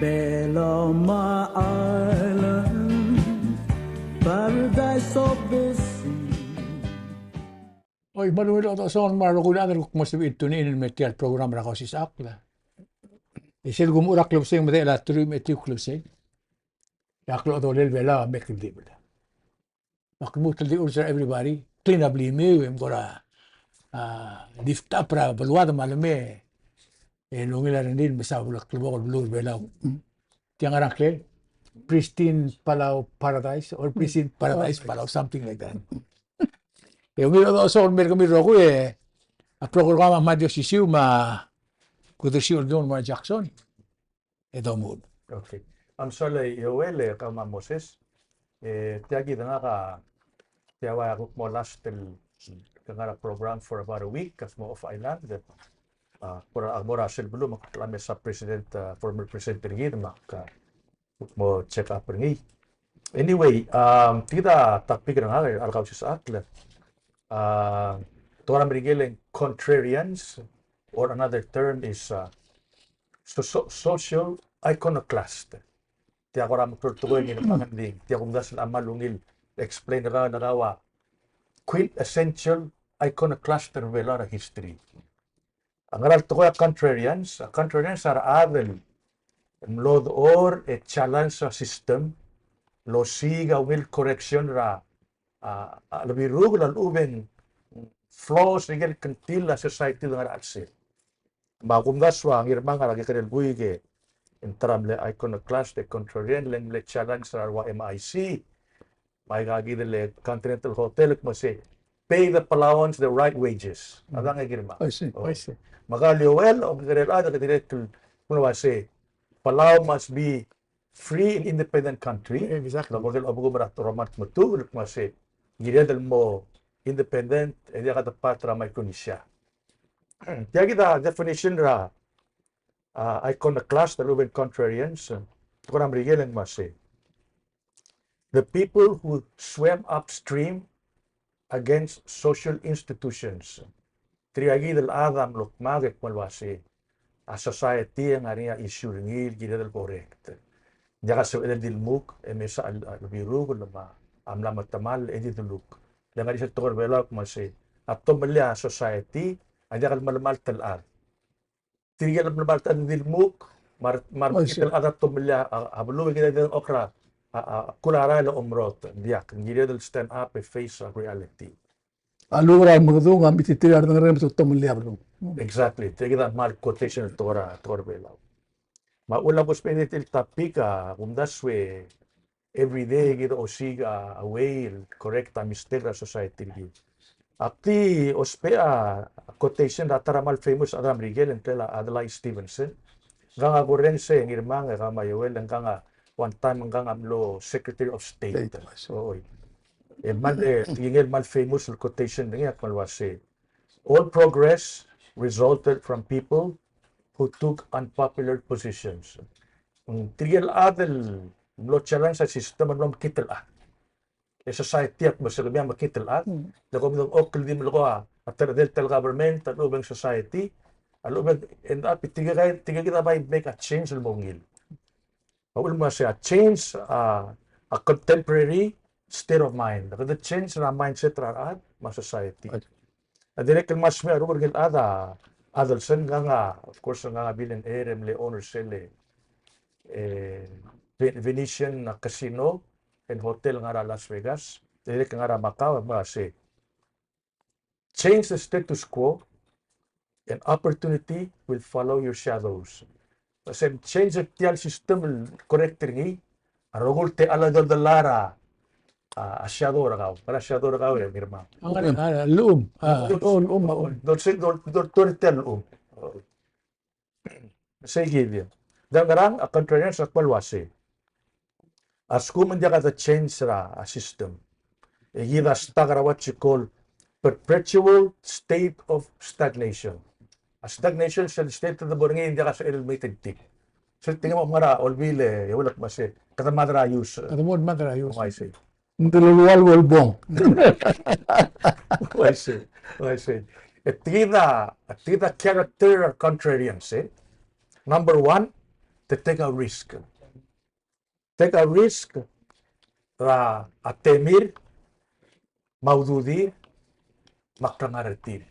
Beloma Island, paradise of the sea. Oi, Manuel, son marukulader kung mas itunin met tial program ra Kausischakl. Isil gumura club sing mede la trum etu club sing. Yaklo do lel vela mek dibel. Makmut di ursa everybody clean up limi gora lift up ra balwada malame. Lungila rendin besa bulak club blur vela. Tiang arakle pristine Palau paradise or pristine paradise Palau, something like that. Yung do son mer kami ro ko a programa madyo sisiu ma kudo si Uludong ma Jackson. Edo mood. Okay. Sorry, Joel, kama Moses. Tiagi na nga tiyawa ako mo last kangara program for about a week kas mo off island that for agmora silbulo makaklame sa president former president Ngirmang mo check up ringi. Anyway, tida topic na nga al Kausischakl. Tuwara merigeleng contrarians or another term is social iconoclast. Tiya ko ram turtugoy ni panganding. Tiya kung das na malungil explain na narawa quintessential iconoclaster velara history. Ang aral to ko contrarians are adel mlod or a challenge sa system lo siga will correction ra labirug lan uben flaws rigel kantil la society ng atse. Makumdaswa ang Ngirmang lagi kanil buige entram le iconoclast le contrarian le challenge sa wa MIC may gagi le Continental Hotel mo say pay the Palauans the right wages adang Ngirmang. I see. Magalioel o kanil direct kuno say Palau must be free and independent country. Exactly. Bagel abugo marat romat matu mo say giredel mo independent e dia kada patra may kunisya. Tiya kita definition ra iconoclast and contrarians. Kurang rigel ang mas the people who swam upstream against social institutions. Triagi del Adam lukmagek malwasi. A society ang ariya issue ngil gidel correct. Jaka sa edil muk emesa al biru lama amla matamal ediluk. Dengan isa tukar belak masih atau melia society aja kal malamal talat. Tigil malamal edil muk mar kita ada to melia ablu kita dengan okra kulara la umrot dia ngidel stand up and face reality. Alura magdung am ititirar ng rem to mulia bro. Exactly. Tigil mal quotation tukar belak. Maula ko spenitil tapika kumdaswe every day kita osiga away correct mistake la society gi. Akti ospea quotation rataramal famous Adam Rigel and tela Adlai Stevenson. Ganga gorense Ngirmang kama Yoel ang ganga one time ang ganga amlo Secretary of State. So tingel mal famous quotation niya kalwase. All progress resulted from people who took unpopular positions. Tingel adel lo challenge sa sistema lo makitel society at masalamia makitel lako mo okil di mo at delta government at ubang society at ubang end up tiga kita ba make a change mo ngil awal mo siya change a contemporary state of mind the change na mindset ra ma society at direct mas may aro gil adolescent nga of course nga bilen erem le owner sele Venetian casino and hotel nga Las Vegas, direct nga Macau, say, change the status quo and opportunity will follow your shadows. Kasi change the tial system correct ringi, arogol te aladol de lara, shadow ragaw, para shadow ragaw ya Ngirmang. Ang loom, Don't tell Say give dan garang a contrarian sa kwalwase. As kuman dia kata change ra a system. Gida stagara what you call perpetual state of stagnation. A stagnation sa state of the borngin dia ka sa elevated tip. So tingnan mo mara olbile yawalak mase katamadra use. katamod madra yus. I say. Nduluwal walbong. I say. Tida character contrarians. Number one, to take a risk. Take a risk ra atemir, maududir, makrangaretir.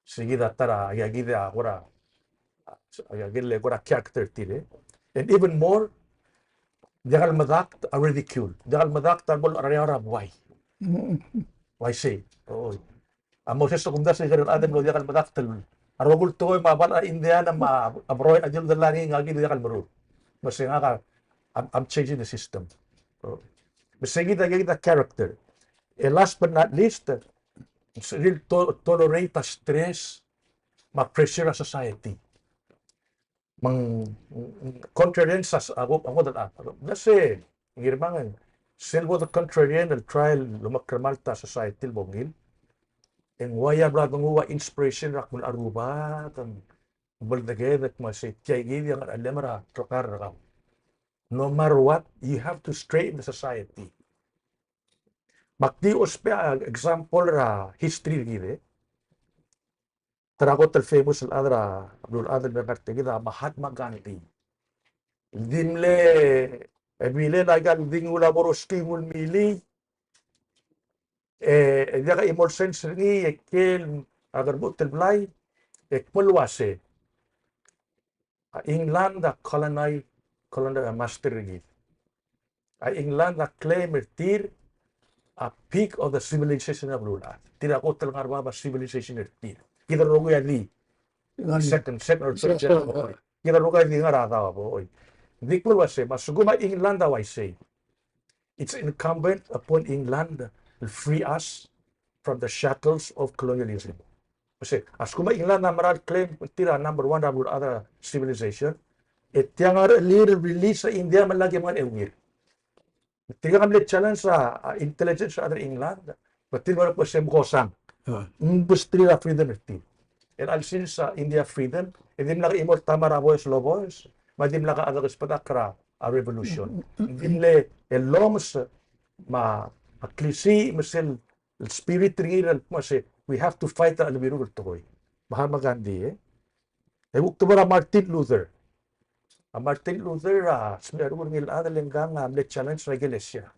Seguida tara, agagida agora, agagile agora character tire. And even more, Jagal madak a ridicule. Jagal madak tarbol arayara why? Why say? Oh. Amo sa kumda sa garan adam lo jagal madak tal. Arogul toy mabala Indiana ma abroy adil dalani ngagi jagal maru. Mas nga ka I'm changing the system. Oh. Masigi kita character. And last but not least, real tolerate a stress, ma-pressure a society. Mang contrarian sa ako dat kasi ngirmangan silbo the contrarian al trial lumakramalta society bongil en waya bladong uwa inspiration rak mul aruba kan baldage that masay tiyagi yang alemara trokar rak no matter what you have to straighten the society makdi ospe example ra history gide Taragot el famous al adra Abdul Adel Berkartegida Mahatma Gandhi. Dimle ebile nagal dingula boroski mul mili jaga imol sense ni ekel agar butel blay ekmulwase England a colonize master gid. England a claim tir a peak of the civilization of Lula. Tiragot el ngarbaba civilization tir. Kita rogo ya di second or third generation. Kita rogo ya di ngarata po. Di ko wase masuguma England I say. It's incumbent upon England to free us from the shackles of colonialism. Kasi asukuma England na maral claim tira number one abur other civilization. Et yang ara leader release sa India malagi mga ewir. Tiga kami challenge sa intelligence sa other England. Batil mo po sa mukosang. Industrial freedom iti. And al since India freedom, hindi lang imor tamara boys lobos, madim lang agad patakra a revolution. Hindi le eloms ma klisi masel spirit ringiral mase we have to fight al biru toy. Mahatma Gandhi ukto bara Martin Luther. Martin Luther smeru ngil adalengang le challenge sa iglesia.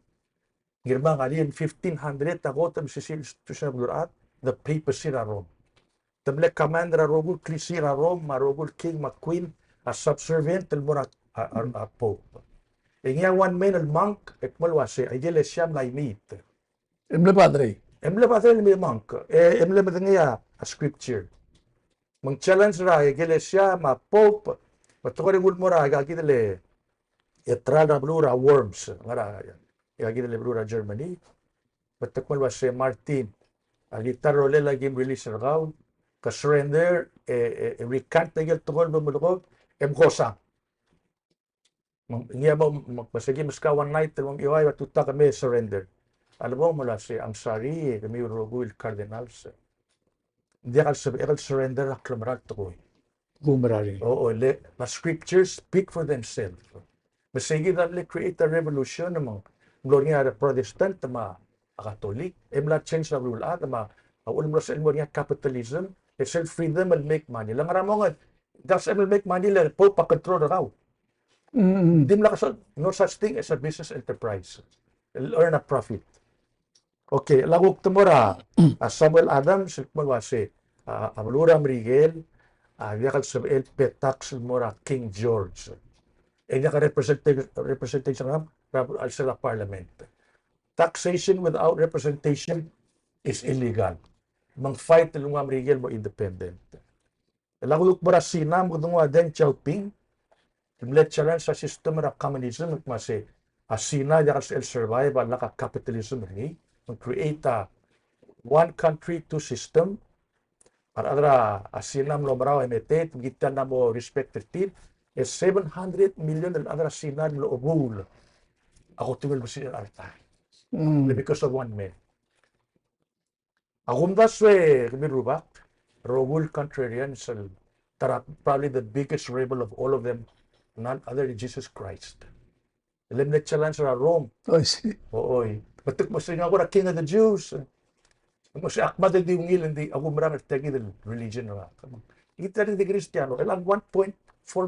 Ngirmang ali in 1500 tagotam sisil institution burat the papacy na Rome. The commander rogul klisi na Rome, marogul king queen as subservient til mura a pope. Ingya one man al monk ekmalwase iglesia laimit. Emle padre. Emle padre mi monk. Emle madangya a scripture. Mang challenge ra iglesia ma pope. Matukore gul mura agagidele etral na blura worms. Ngara agagidele blura Germany. Matukmalwase Martin Agitaro le lagi release raw ka surrender recant tigil tungol bumulog gosa. Ngiya mo masagi mas ka one night mong iway tuta kami surrender. Alam mo mula si ang sari kami rogul cardinals. Hindi ka surrender aklamaral tukoy. Gumarari. Oo, the scriptures speak for themselves. Masagi that le create a revolution among gloria the Protestant Catholic, emla change na rule ma ulam sa elmo niya capitalism, self freedom will make money. Lang ramo nga, that's will make money lang po pa control raw. Dim la no such thing as a business enterprise. It'll earn a profit. Okay, lagok tumora Samuel Adams magwase Amalura Miguel, yakal sa el petax mora King George. Yaka representation al sa parliament. Taxation without representation is illegal. Mang fight ng mga Miguel mo independent. Lagulok bara sinam kung mga Deng Xiaoping, let challenge sa system ng communism at masi asina yakal sa survival naka capitalism ni create a one country two system para adra asinam lo maraw emetet gitan na mo respected team is 700 million al adra sinan lo obul. Ako tinggal mo siya arta. Because of one man. Agumdaswe Mirubak, Rogul Contrarian, probably the biggest rebel of all of them, none other than Jesus Christ. Eliminate challenge sa Rome. Oh, see. Ooy. Batuk mo siya ako na king of the Jews. Mo si Ahmad di ungil hindi ako marami tagi the religion na. Kita rin di Kristiyano. Ilang 1.4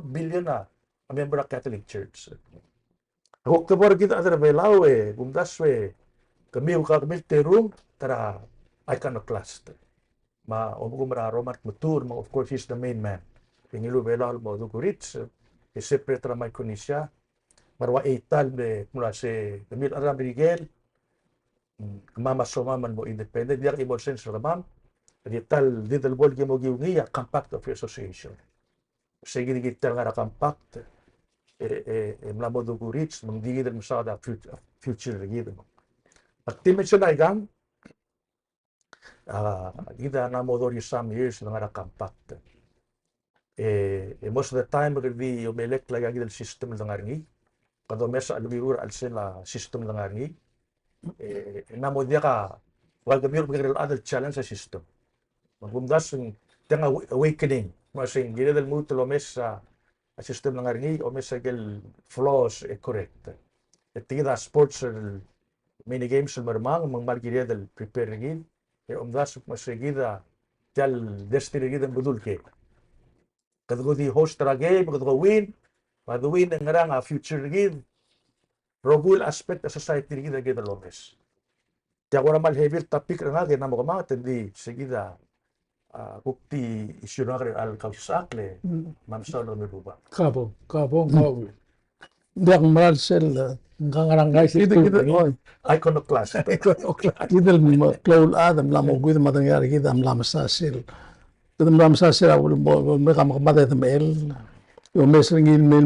billion na a member of Catholic Church. Ako kabor kita adra Palau kumdas kami kamil terung tara iconoclast. Ma umgumra romat mutur ma of course he's the main man. Pingilu Palau mo dukurits separate ramay kunisya marwa ital mula se kamil Arab Miguel mama somaman mo independent yak ibon sense ramam dital didal bol mo giungiya compact of association. Sige digital nga compact mlamo dukurits mangdigid masada future gitu. Activity siya na igang gida na mo some years na nga compact. Most of the time magdi yung elect lagi ang system ng ngarngi. Kado mesa alwirur alsen la system ng ngarngi. Na mo dia ka wag gamir magreal other challenge sa system. Magumdas yung tanga awakening. Masing gida del mutuo lo mesa system ng ngarngi o mesa gel flaws correct. Tigida sports mini games sa marmang margiria del prepare gid das masegida tal destiny gid ang budul ke kadgo di host ra game kadgo win ang nga future gid rogul aspect sa society gid gid lomes ya wala mal heavy topic nga gid na mo kama tendi segida bukti issue na al Kausischakl mamsa no meruba Kabo. Hindi ako mahal sila. Ngangarangay sa school. iconoclast Kita klaul adam lamo guida matangyari kita am lama sa sil. Kita lama sa sil ako mereka makamatay sa mail. Yung mesringin mil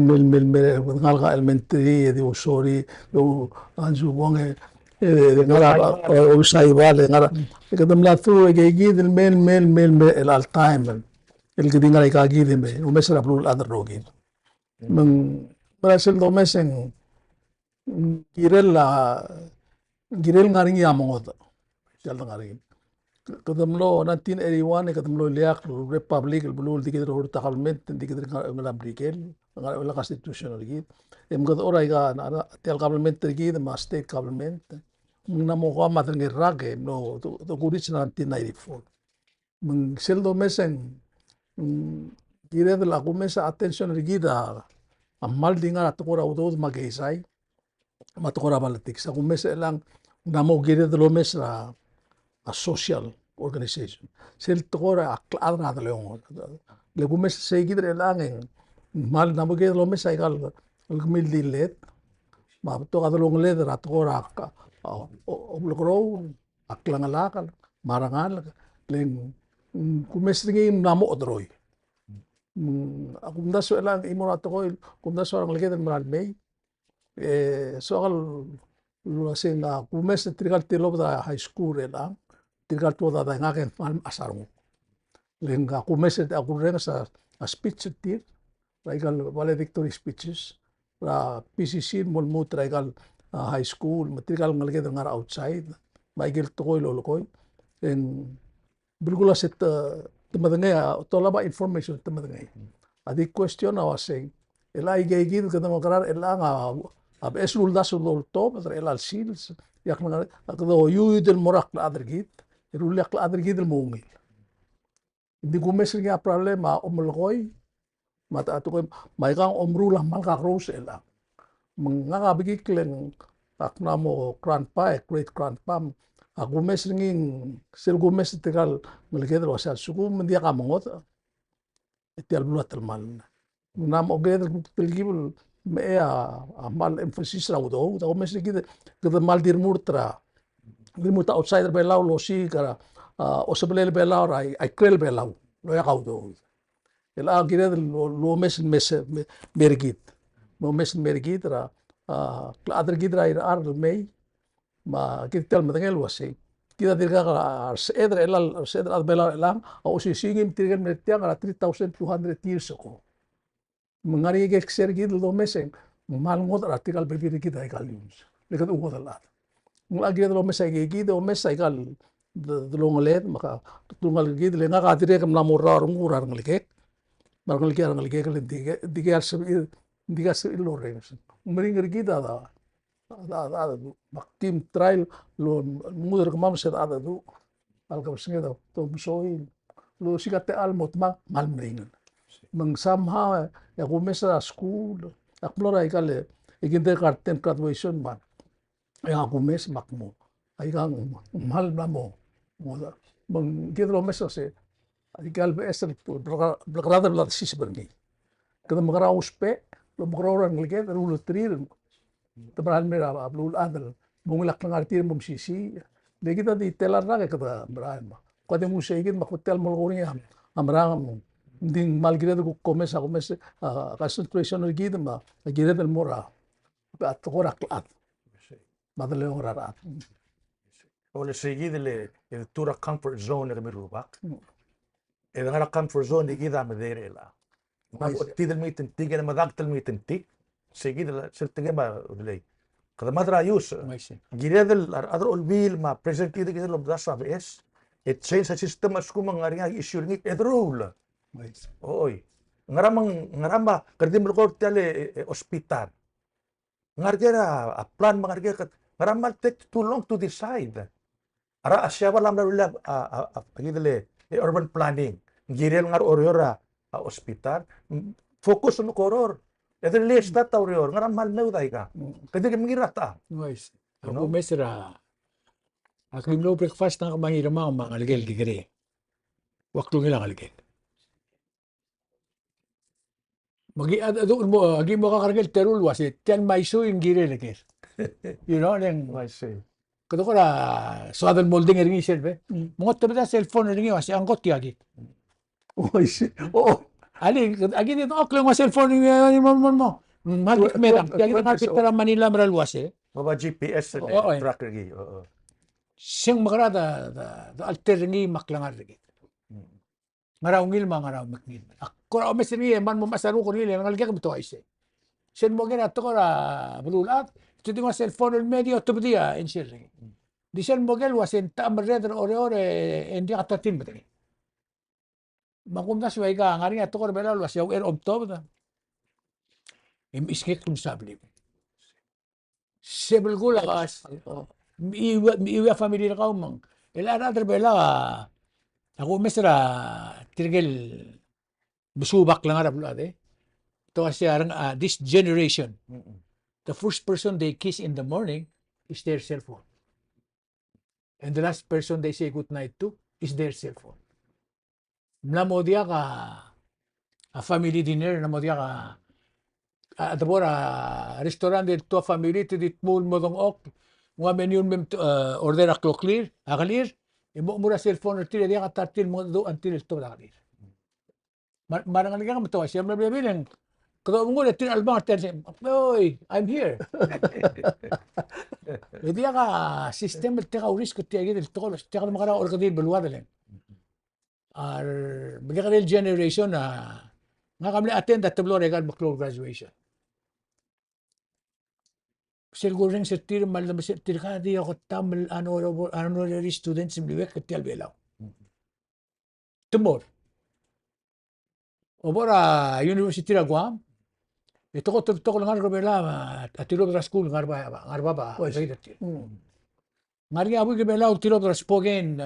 ngal ka elementary di usori do anju bonge ngara usai wale ngara kita mlatu gigid mil el all time. El gidi ngara ka gidi me umesra plul other rogin. Brasil do meseng girel ngaring yamongot jal ngaring kadamlo 1981 kadamlo liak republic bulul dikit ro takalment dikit ngala brikel ngala constitutional git gad oray ga tel government git ma state government namo ko matang irage no to gurich 1994 seldo meseng girel la kumesa attention gida amal dinga atukura udo magaysay matukura politics ako mes lang namo gire de lomes a social organization sel tukura akla na leong le gumes se gidre lang mal namo gire lomes ay gal gmil dilet ma to kadalong le ra tukura oblogro aklang alakal marangal leng gumes ngin namo odroy kumdas lang imo na to ko kumdas orang lagi dan maral may soal luasin na kumes trigal tilo da high school lang trigal to da ngaken asarong lenga kumes aku renga sa speech tir trigal valedictory speeches la PCC mo trigal high school trigal ngalage dan ngara outside maigil to ko lolokoy en bulgula set temadengay tolaba information temadengay adi question awaseng elai geigid kadang karar elang ab esul dasul top elal sils yak nang akdo yudel morak la adrgit erulyak la adrgit el mungil hindi gumes nga problema umulkoy mata atu ko maikang umrulah malka rose elang mga bigiklen akna mo grandpa great grandpa gumes nging sel gumes tegal ngalgedro sa suku mendia kamongot etial bulat mal nam oged telgibul me mal emphasis ra udo ta gumes gid mal dir murtra limuta outsider belau lo si kara o sebelel belau ai krel belau lo ya kaudo el agire lo mes mergit lo mes mergit ra adr gidra ar mei ma kita matangel wasi kita dirga sedra elal sedra bela lang o sisingim tirgan metiang ala 3200 years ago mengari ge kser gid lo meseng mal ngot artikel bebir kita ikal news lekat ungot alat mulagi lo mesay ge gid o mesay kal lo ngolet maka tungal gid le nga katire kam lamura ngurar ngelike marngal ki arngal ge kal digar se lo rengs meringar gid ada baktim trial lo muder kamam set ada du al kam singa to soil lo sigate al motma mal meringan mang somehow ako mesa school akmora ikale kindergarten graduation man ay ako mes makmo ay kang mahal na mo mang kidro mesa se ikal be eser brother la sis berni kada magara uspe lo magara ngelge rulo trir tabran mera ablul adal mungilak ng artir mum sisi de kita di telar na kada brahma kade mu segit makutel mo ko niya amrang ding malgrado ko comes ako mes concentration ng gid ma gid del mora at ko raklat madale ora rat Ole seguidele el tura comfort zone er mirubak. E ngara comfort zone gida medere la. Ma tidel miten tigel madaktel miten tik. Seguidele sertige ma ulay. Kada madra yus. Giredel adro ulbil ma present tidel gidel obdasa bes. Et change system as kumang ngaringa issue ngi edrul. Oy. Ngarama kardim lokor tele hospital. Ngargera a plan mangargera ngarama take too long to decide. Ara asya ba lam la gidele urban planning. Girel ngar oriora a hospital. Focus no koror. Eder les dat orior ngaram mal meu dai ka. Kadi mingirata. Nice. Ako mesra. Ako no breakfast na Ngirmang mga algel gigre. Waktu ngilang algel. Magi ado mo agi mo ka kargel terul wasi tian maisu in gire lekes. You know then I see. kada ko ra swadal molding ringi selbe. Mo tabda cellphone ringi wasi anggot yagi. oh Ali agi dito oklo mo cellphone ringi mo. Magit merang yagi na kapitara Manila maral wasi. Baba GPS Oo, tracker gi. Oo. Siyang magrada da alter ringi maklangar ringi. Ngaraw Ngirmang ngaraw makngil. Ako ra mes ringi man mo masaru ko ringi ngalgek bito ayse. Sen mo gena to ko ra bululat. Tudi mo cellphone medio to dia in shirring. Di sen mo gel wasen ta amredar ore endi atatin betani. Makumda siya ka ngari ato ko bela was yaw obtob da. Iskek tum sabli. Sebel gula kas. Iwa family na kaumang. Ila radar bela ako mesra tirgel busubak lang arab lade. To siya this generation. The first person they kiss in the morning is their cell phone. And the last person they say good night to is their cell phone. Namo dia ka a family dinner, namo dia ka a restaurant to family to dit mul mo dong ok. Mga menu mem order a clear, a clear. Imo mura cell phone tira dia ka tartil mo do until to da clear. Marang nga ka matawa siya mabilang kalau mo na tin albang ten oy I'm here. Jadi ka system te ka uris ko te gid to ko te ka makara or kadil balwa dalen. Ar bigay generation na nga kami attend at tablo regal maklo graduation. Siguro ring sa tir mal na tir ka di ako tamal honorary students im liwek ket albelaw. Tumor. Obora University of Guam. Ito ko lang nga bela atilo tra school ngarba ba. Ngari abu ke bela atilo tra Spoken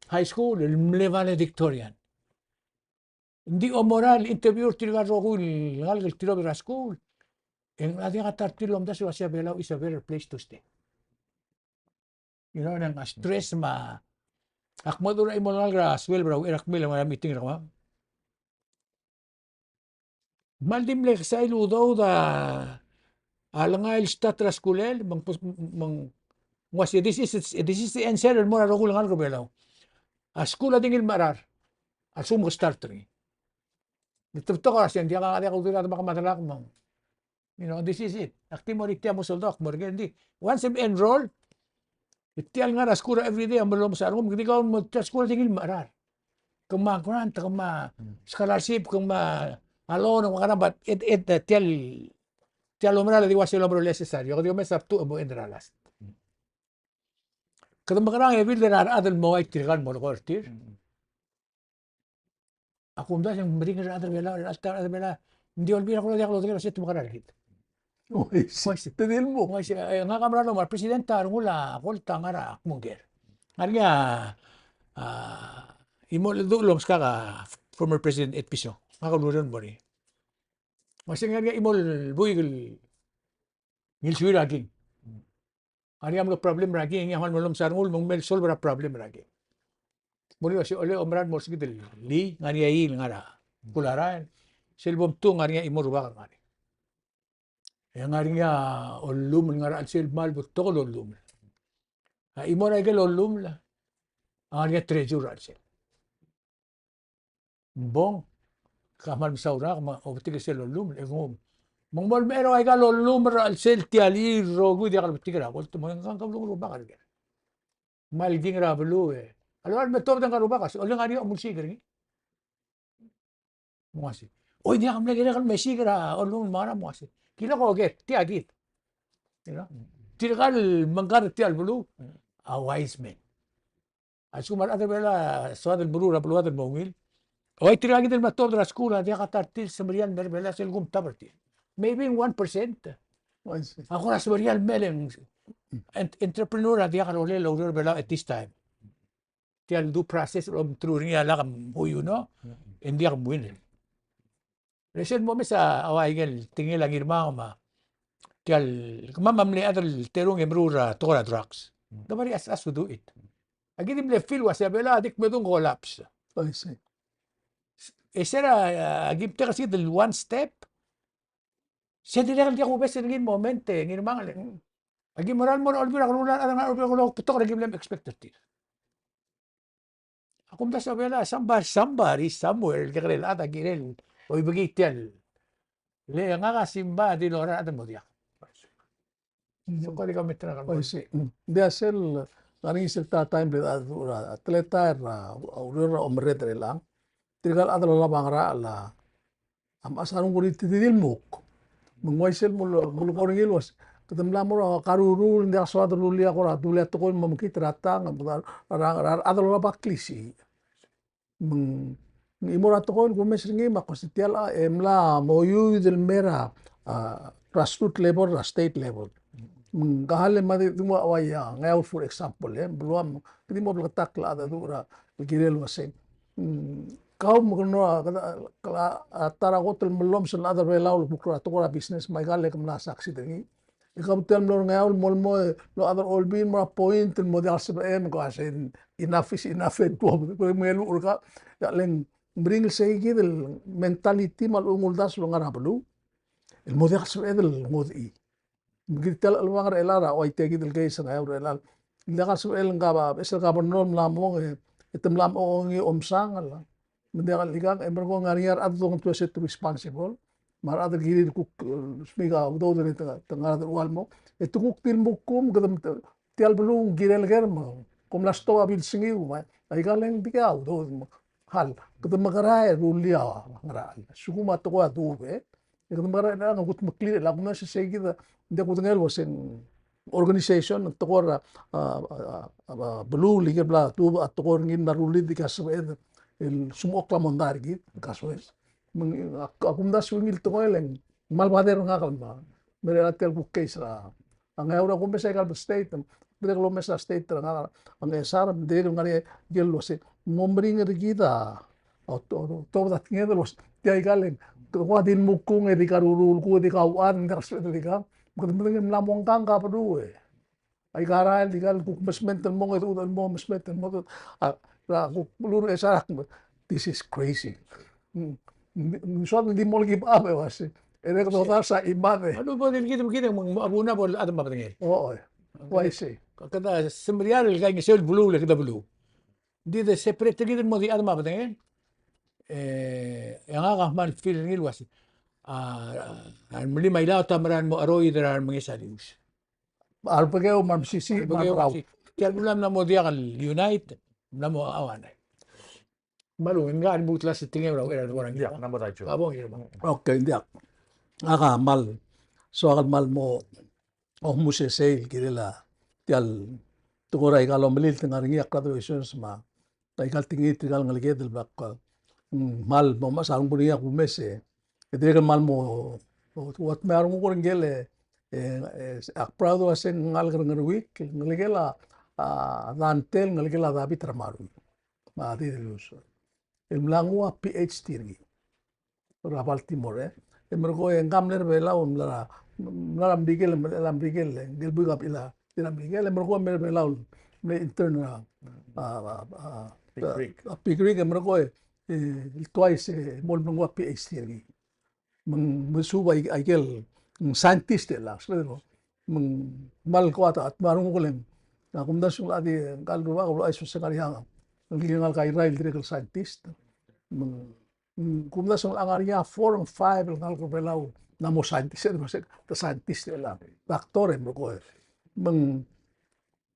high school le valedictorian. Hindi o moral interview tiro ko ngal tiro tra school. En adi ka tartilo am dasu asya bela is a better place to stay. You know nang stress ma akmo dura imo ngal swell bro irak mil meeting ra Maldim lek sa Uludong da alangail statra skulel mang wasi this is the answer mo na rogul ngal gobelaw. A skula dingil marar. Asum start ri. Dito to ka siya dia ka ko dira makamadalak mo. You know this is it. Actimority mo soldok mo di. Once you enroll itial nga skula every day mo sa rum gidi ka mo skula dingil marar. Kung ma grant kung ma scholarship kung ma alone ng mga but tial umrala di wasi lomro necessaryo kadi may saptu mo endralas kada makarang evil der adal mo ay tirgan mo ko tir ako mda siyang mering adal bela hindi olbira ko di ako lo set makarang hit tadil mo nga kamera no mar presidenta ngula kolta ngara mungger nga imo dulong ska former president et piso ngakaluran mo ni. Masih nga imol buigil ngilsuwi lagi. Ari am lo problem lagi yang aman belum sarngul mong mel solve ra problem lagi. Muli wasi ole omran mo sige del li ngari ai ngara. Kularan silbom tu ngari imor ba ngari. Yang ngari nga olum ngara al sil mal butol olum. Imor ay gel olum la. Ngari treasure al sil. Bong kamal saura ma obtik sil olum engom. Mong mol mero ay gal olum al sil tiali rogu di kal butigra. Kol mo kan kablong ba kal. Mal ging ra blu eh. Alwal metop dan karuba kasi oleng ari omul sigri. Muasi. Oy dia kam lagi kan Messi kira olung mana muasi. Kila ko get ti agit. You know. Tirgal manggar ti al blu a wise man. Asu mar ada bela suad al blu ra blu al mawil. Oy tirgal del metop da skula dia kata til semrian ber bela sel gum taberti. Maybe 1%. Ako na semrian meleng entrepreneur dia kalau le lo bela at this time. Tial do process of through niya lakam huyo no. Hindi ako win. Recent mo sa away gel tingil lang Ngirmang ma. Tial mamamli adal terong emrura tora drugs. Nobody asked us to do it. Agidim le feel was bela adik medong collapse. I see. Esera agim te kasi del one step. Sa dire dia ko bes ngin momente Ngirmang le. Agim moral mo olbira ko na putok agim lem expected. Ako mda sa bela somebody somewhere kirel ata kirel o ibigay tial le nga kasimba di lora ata mo dia so kali kami tira I see. Dia sel ngari sel ta time de atleta ra aurora omret lang. Tirgal ada la bangra la am asarung guri tidil muk. Mengwaisel mul koringil was ketemla mo karuru ndia swad lulia ko dulia to ko mamki trata ada la baklisi. Imora to ko gumes ringi makositial emla moyu del mera grassroots level state level. Kahale madi tumo awaya ngaw for example belum kini mo letak la ada dura kirel wasen kau mengno tara hotel belum sen ada belau bukra to ko business mai gale kam na saksi dengi ikam tel mlo ngaw mol mo lo other all bin mo point mo dia se em ko asen enough is enough to melu urka ya leng bring say gidel mentality mal ungul das lo ngara belu el model se edel ngodi Gital alwangar elara o ite gidel kay sa ngayon elal. Hindi ka suel nga ba esel ka bonon lamong item lam o ngi omsang ala. Hindi ka ligang ember ko ngariyar adto ng to responsible. Mar adar gidil kuk smiga udo din tanga wal mo. Ito kuk til mo kum gadam tial belung gidel germo. Kum lasto abil singiu ma. Ay galeng diga udo mo. Hal gadam magaray rulia ngara. Suguma to ko adu Gadam magaray na ngut maklir la kuma sa segida Hindi ko tinggal wasin organization tokor blue liga bla tu at tokor ngin narulid di kaswed el sumok la mondar git kaswed akum da swingil to eleng malbader nga kalma mere atel ku case ra ang euro ko mesa kal state mere ko mesa state nga ang esar de ngari gel wasin ngombring rigida to da tingel was ti ay galen ko din mukung e di karurul ko di kawan kaswed di ka Magandang lamong kang kapado Ay karal, di kal kung mas mental mo, ito mo, mas mental mo. Kung luro esarak mo, this is crazy. So, hindi mo give up kasi. Ere ko sa iba Ano ba din kita abuna po adam ba tingin? Oo. Why say? Kada semrial kay ngisel bulu le kita bulu. Di de separate kita mo di adam ba tingin? Yang nga man feeling il was muli may lao tamaran mo aroy daran mga salius. Alpageo mamsisi mabraw. Kaya ulam na mo diya kan unite na mo awan. Malu nga an butla sa tingin raw era orang Ya, namo tayo. Abong Ngirmang. Okay, hindi aka mal. So akal mal mo muse say kirila tial tukoray kalom belil tengaringi graduations ma. Taikal tingi tikal ngaligedel bak mal mo masarong buniya kumese. Ito mal mo what meron ko rin gele proud was in ngal week ngaligela dantel ngaligela dabi tramaru ma di lus el langua PhD ri Baltimore mergo gamler belau mla Miguel del buga ila Miguel mergo belau me intern Pigrig mergo twice mol mengwa PhD mensuba igel scientist la sebenarnya mal ko at marungo ko lang na kung dasul adi kalduwa ko ay susengari hanga ngilingal ka Israel direct scientist kung dasul ang area 4 and 5 ngal ko belau na mo scientist the scientist la doctor mo ko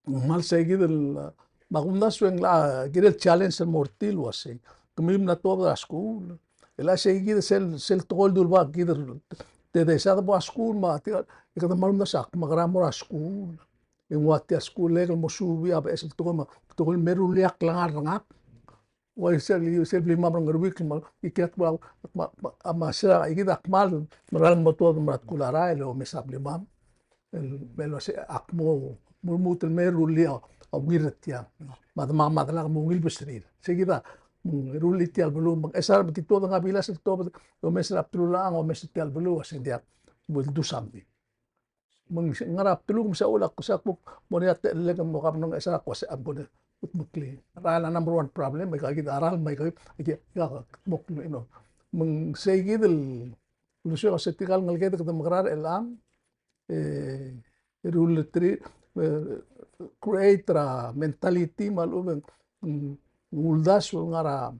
mal seguidel magundas wen la gidel challenge mortil wase kumim na to da school ela seguida sel tol dul ba gider te sa ba school ma ti ikata malum na sak magramo ra school en wati school legal mo subi ab esel to meru liak langar ngap wa sel bli mamang ngarwik ma ikat ba ama sira igida akmal maral mo to mat kulara lo mesab limam melo se akmo murmutel meru lia au girtia madala mo ngil besrir seguida rulitial belum esar betito nga bilas to o mesra aptululang o mesitial belu asindia will do something ngarap tulung sa ulak sa puk moniat legang mo kam nang esar ko sa abon mukli rala number one problem may kagid aral may kagid mukli no segidel lusyo sa tikal ngalgete kada magrar elang rule 3 create ra mentality malum uldas ngara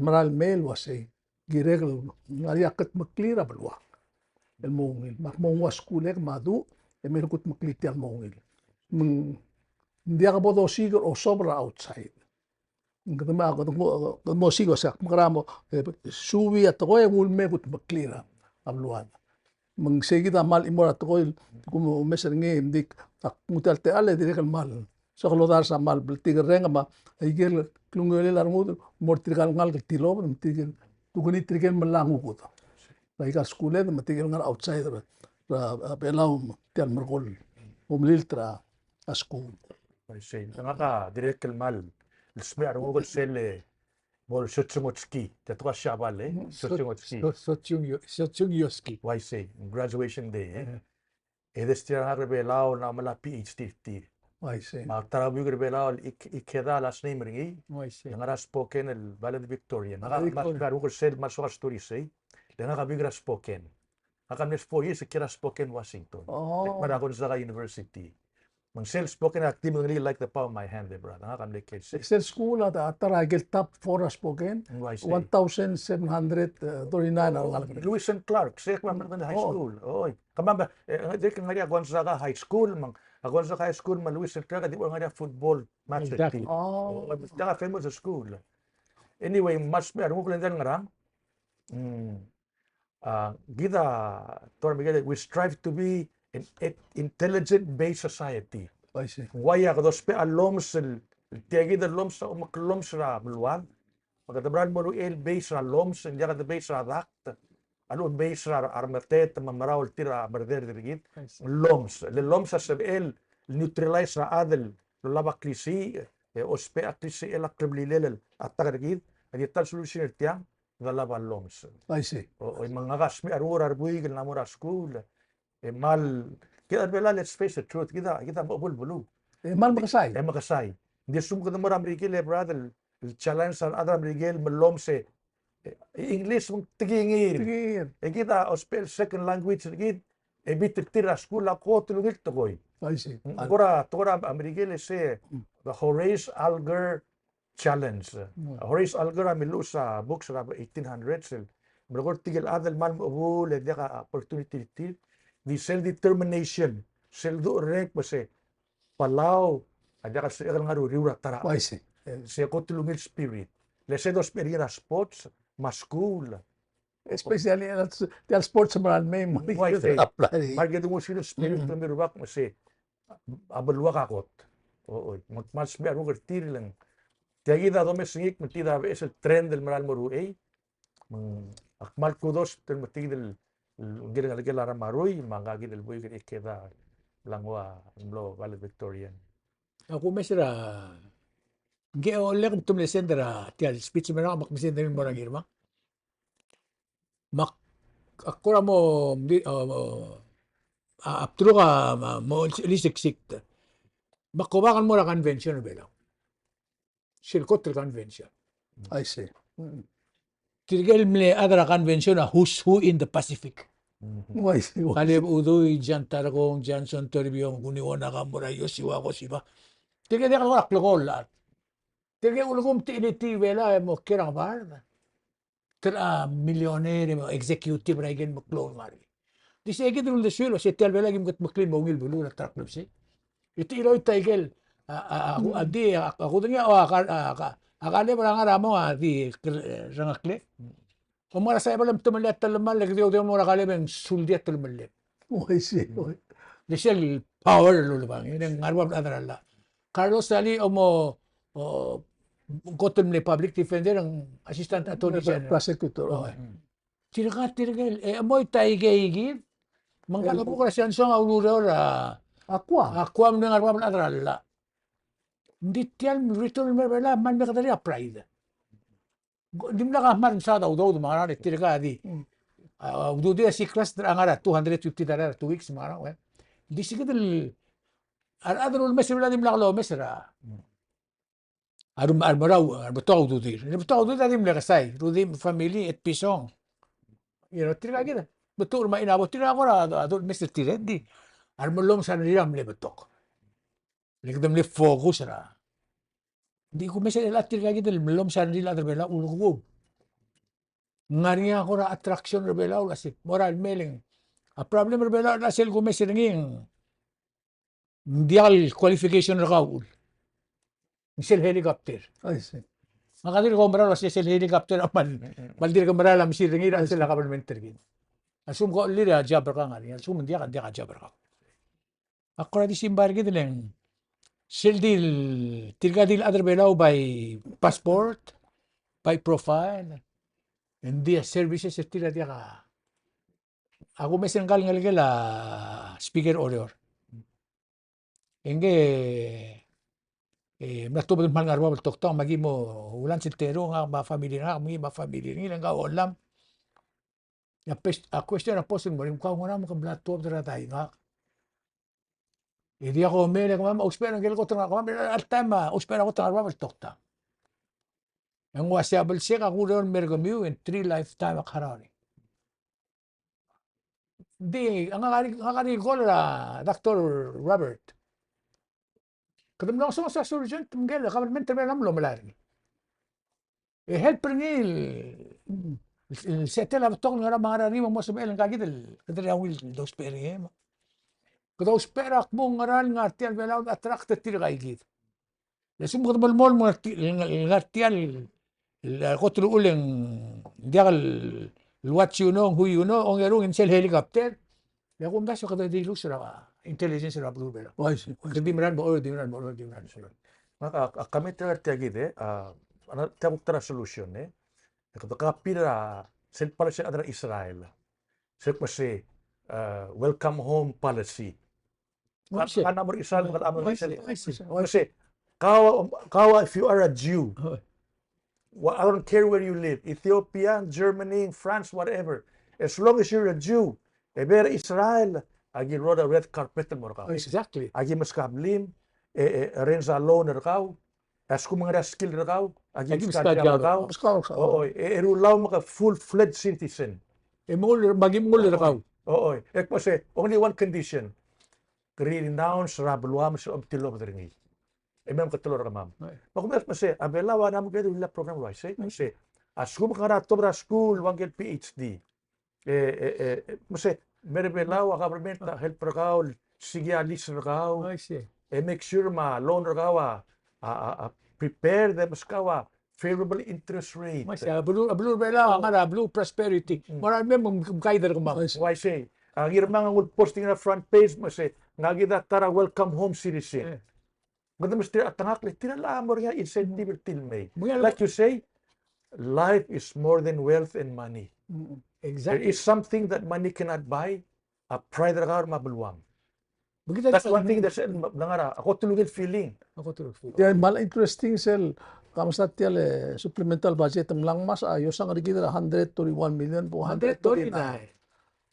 maral mel wase giregel ngari akat maklira balwa el mongil makmongwa skulek madu emelkut makliti al mongil dia ka bodo sigur o sobra outside ngama ko mo sigo sak magramo suwi at ko ul mekut maklira abluan segida mal imora to como meser nge dik mutal te ale direk mal so lodar sa mal tiger renga ma igel klungele larmud mortirgal ngal tilo tigel tuguni trigel malangu ko laika skule ma tigel ngal outside ra belau tial mergol umliltra askul Say nga direct mal smear mo ko sel bol Sochimotski tatwa shabale Sochimotski Sochungyoski. why say graduation day edestia harbe lao na mala PhD ti I see ma tarabu gerbe lao ikeda las nemri I see. nga spoken el Balad Victoria nga mas ko sel mas wa story say nga bigra spoken nga nes 4 years kira spoken Washington mara ko sa university mang sel spoken active really like the palm of my hand brother nga kan like Excel school at ataragel top 4 spoken 1739 ang Lewis and Clark sa man high school oy kamamba de kan nga Gonzaga high school mang Gonzaga high school man Lewis and Clark di ba nga football match team ta famous school anyway mas mer mo kulen nga gida Toribiong we strive to be an intelligent based society I see waya ka dos pe aloms tiagi da loms o makloms ra bulwan magadabrad mo el base ra loms and yaga the base ra dakt alo base ra armatet mamaraw tira berder dirigit loms le loms sa el neutralize ra adel lo laba klisi o spe aklisi el aklblilel atagargit adi tal solution tiang da laba loms I see o mga gasmi arur arbuig na mura school mal kaya bela let's face the truth kita bulu mal makasay makasay hindi sumko na maram rigel brother challenge sa adram rigel malom se English mong tigingir kita ospel second language rigid bit tira school ako tulugil to koy I see tora Amerigel se the Horace Alger challenge Horace Alger amilu sa books sa 1800s Mergor tigil adal man mo le ka opportunity the self-determination, self-do-rank mo si Palau, ada ka siya nga riura tara. I see Siya ko tulungil spirit. Lese dos perira sports, maskul. especially the sports man may apply Marga mo sino spirit tumirubak mo si abalwa kakot. Oo, mas biar mo kertir lang. Tiagi da dome singik matida es el tren del maral moru akmal kudos tel matidel gilang lagi lara marui mangagi del boy kiri keda langwa mlo Balad Victorian Ako mesra ge olek tum lesendra tial speech mera mak mesendra mo Ngirmang mak akura mo di aptro ka mo lisiksik makubakan mo la convention belaw silkot la convention I see. Mm. tirgel mle adra convention a who's who in the Pacific Oh, I see. Oh, I Kaleb see. Udoy, Jan Targong, Johnson Toribiong, Guniwon Nakamura, Yosiwa ko siba. Tige dia kalak lokol lahat. Tige ulugum ti initi wela mo kirang bar. Tira millionaire mo executive na igen mo klon mari. Di sa ege dul de suelo se tel wela gim gat maklin mo ngil bulu na trak si. Iti iloy taigel ako adi ako dinga o akale mo nga ramo di rangakle. Umara sa ibalam tumalat talamal lagdiyo mo rakale bang suldiat talamal. Oh, I see. Oh, Lishel power lulu bang yun ang ngarwab adarala Carlos Sali o mo gotum ni public defender ang assistant attorney general prosecutor. oh tirgal amoy taigay mangkala ko kasi ansong aulura Aqua. aquam ng ngarwab adarala hindi tiyan return merbela man me kadari pride dim na ka man sa daw mga tirga di do dia si class angara $250 2 weeks mga di sige del adro mesra dim laklo mesra armaraw arbato do dir arbato do dim lakasay rudim family et pisong tira kita betul ma inabot tira ko adol mesra tirendi armolom sa niram le betok legdem le focus ra di ko mesra latir ka kita lom sa nila bela ulo ngariya ko ra attraction rebela kasi moral meling a problem rebela na sel ko mesra nging Mundial qualification rakaul. Misel helicopter. I see. Makadir ko maralo sa helicopter aman. Baldir ko maralo ang siringira sila kaparlamenter gin. Asum ko lira jabar ka ngani. Asum dia ka jabar ka. Ako di simbar gid lang. Sildil tirgadil other below by passport, by profile. And dia services tira dia ka. Ako mesen ngalgala speaker order. Enge natubod man nga arwa tokto magi mo ulan sintero nga ba family nga magi ba family ngi nga olam ya pest a question na posun mo rim ka ngora mo ka blat to dra tay nga idi ako mele ko ma uspera ngel ko tra ko al tema uspera ko tra arwa tokta ang wasabel siya ka kulon mergamiu in 3 lifetime akarari di ang ngari ko la Dr. Robert kadam lang sa surgeon tumgel kamal men terme lam lo malari help ringil setela tok ngara mara ni mo sa bel kagid kadri awil do spere kada spera mo ngaral nga tial belaw attract tir gaigid lesum kadam mol mo ngartial kotlo uleng diagal what you know who you know on erung in sel helicopter ya kum daso kada di lusra intelligence ra blue bela I see. kadi meran mo di meran Maka kami tertiagide ana tabuk tara solution Kata kapira sel policy adra Israel. Sel pasi welcome home policy. Kana mo Israel kata amon sel. Kasi kawa if you are a Jew. I don't care where you live, Ethiopia, Germany, France, whatever. As long as you're a Jew, eber Israel, agi roda red carpet mo ka. Exactly. Agi mas kablim, renza loan rakaw, as kung mga skill rakaw, agi mas rakaw. Oo, erulaw maka full-fledged citizen. Magimul rakaw. Oo, kasi only one condition. Renounce rabluam sa obtilom dringi. Emang katulor ka ma'am. Makumas masih abelawa namu kayo wala program wise. Kasi askum kana tobra school wangkel PhD. Masih merebelawa government help rakaw sige alis rakaw. Make sure ma loan rakaw prepare them kawa favorable interest rate. Masih blue belawa ngara blue prosperity. Marami mong kaider ko ma'am. Why say? Ang Ngirmang ang posting na front page masih ngagida tara welcome home citizen. Ganda mas tira atangak le tira lamor nga incentive till May. Like you say, life is more than wealth and money. Exactly. There is something that money cannot buy. A pride rakar mabulwang. That's one thing that's nangara. Ako tulugin feeling. Yan mal interesting sel kamusta tial supplemental budget lang mas ayo sang rigid 131 million po 129.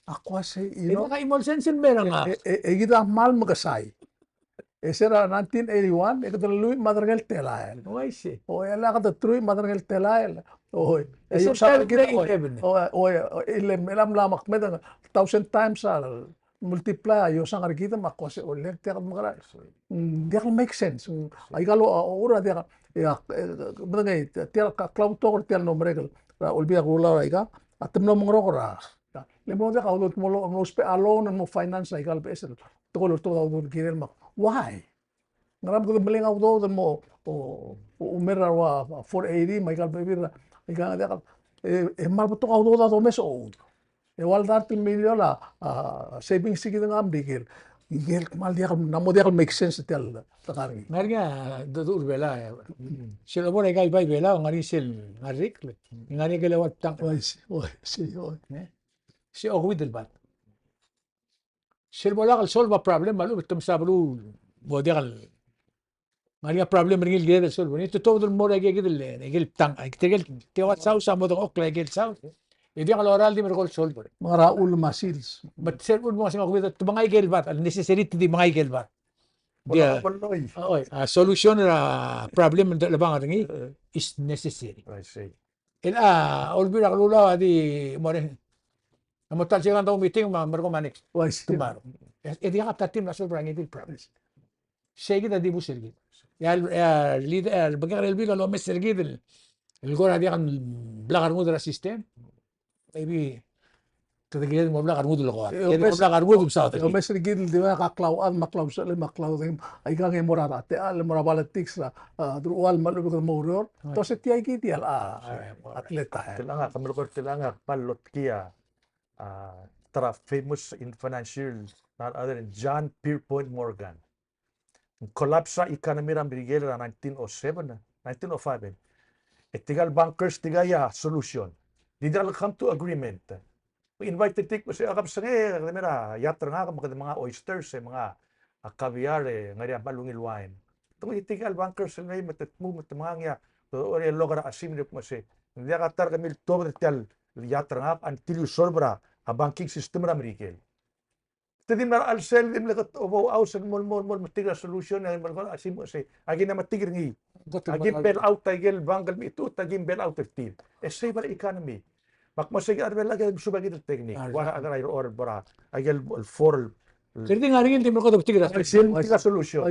Ako say, Naka-emulsion meron nga. Kita mal magasay. Sera 1981, kita lui madragal telael. I see. Ala kata trui madragal telael. Isa sa kita kita 11. Ilam lamak medang 1,000 times multiply yo sang kita makose olek tiak magara. Dia make sense. Ay kalau ora dia ya bedangay tiak cloud to tiak no meregal. Olbia gula ay ka atem no mongro Lemo dia kalau mo spe alone mo finance ay kal pesel. Tolor to daw kirel mak. Why? Ngarap ko beling ako daw mo umera wa 480 may kal bebir ay ka dia mal to ako daw meso. Wal dar milyon la savings sige ngam digil. Igel mal dia namo dia make sense tel takari. Ngari nga dudur bela. Sila mo kay bay bela ngari sil ngarik. Ngari gelawat tang. Si Ogwid bat. Sila wala kal solve a problem malu bitum sabru bodekal. Ngari nga problem ringil gel solve. Ni to todo mo lagi gel tang. Tigel tiwat saw sa mo ok lagi saw. Hindi kal oral di merkol solve. Mga raul masils. But sir mo kasi Ogwid to mga gel bat necessary di mga gel bat. Dia solution na problem ng labang ringi is necessary. I see. Olbi na kalulaw di mo rin. Namutal siya daw meeting marko manik tomorrow. Di ka tatim na sobrang ngidil promise. Siya kita di mo sergi. Ya leader bagay relbi ka lo mes sergi del. El gora di kan blagar mo dra system. Maybe Tadagilid mo blakar mo dulu ko. Kaya mo blakar mo dum sa Yo mes sergi di ba kaklaw maklaw sa maklaw ay ka ngay morara te al morabalatik sa druwal malu ko moror. To se tiay kiti al atleta. Tilanga kamilkor tilanga palot kia tara famous in financial not other than John Pierpont Morgan. Collapse sa economy ng Brigel na 1907 1905. Tigal bankers tigaya solution. Did they come to agreement? We invited tik kasi akap sa mera yatra nga mga oysters mga caviar ngari malungil wine. Tung itigal bankers ngay matatmu matamangya to ore logra asim dip mase. Hindi ka tar kamil to tel yatra nga until you solve a banking system ra Brigel. Tadi mar al sel dim lakat obo aus mol matiga solution ay mal asim mase. Agi na matigir ngi. Agi bail out tigel bangal mi itu tagim bail out team. Save the economy. Makmasig arbel lagi subagi del teknik. Wah agar air or bara agel for Jadi ngaringin tim ko tigra. tiga solution.